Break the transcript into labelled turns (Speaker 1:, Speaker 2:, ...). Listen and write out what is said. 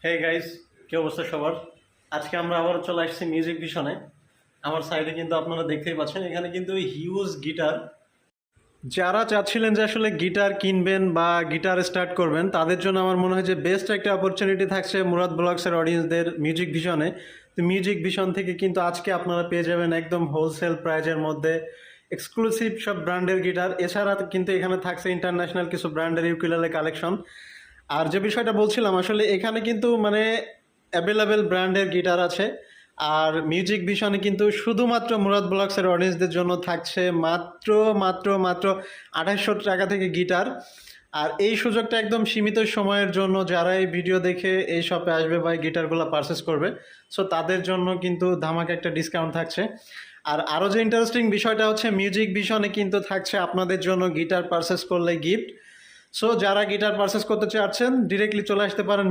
Speaker 1: Hey guys, কি অবস্থা সবার? আজকে আমরা আবার চলে আসছি মিউজিক ভিশনে। আমার সাইডে কিন্তু আপনারা দেখতেই পাচ্ছেন, এখানে কিন্তু হিউজ গিটার। যারা চাচ্ছিলেন যে আসলে গিটার কিনবেন বা গিটার স্টার্ট করবেন, তাদের জন্য আমার মনে হয় যে বেস্ট একটা অপরচুনিটি থাকছে মুরাদ ব্লগসের অডিয়েন্সদের মিউজিক ভিশনে। তো মিউজিক ভিশন থেকে কিন্তু আজকে আপনারা পেয়ে যাবেন একদম হোলসেল প্রাইজের মধ্যে এক্সক্লুসিভ সব ব্র্যান্ডের গিটার। এছাড়া কিন্তু এখানে থাকছে ইন্টারন্যাশনাল কিছু ব্র্যান্ডের ইউকুলেলে কালেকশন। আর যে বিষয়টা বলছিলাম, আসলে এখানে কিন্তু মানে অ্যাভেলেবেল ব্র্যান্ডের গিটার আছে। আর মিউজিক ভিশনে কিন্তু শুধুমাত্র মুরাদ ব্লগসের অডিয়েন্সদের জন্য থাকছে মাত্র মাত্র মাত্র 2800 টাকা থেকে গিটার। আর এই সুযোগটা একদম সীমিত সময়ের জন্য, যারা এই ভিডিও দেখে এই শপে আসবে বা এই গিটারগুলো পারচেস করবে, সো তাদের জন্য কিন্তু ধামাকা একটা ডিসকাউন্ট থাকছে। আর আরও যে ইন্টারেস্টিং বিষয়টা হচ্ছে, মিউজিক ভিশনে কিন্তু থাকছে আপনাদের জন্য গিটার পারচেস করলে গিফট। সো যারা গিটার পারচেস করতে চাচ্ছেন, ডিরেক্টলি চলে আসতে পারেন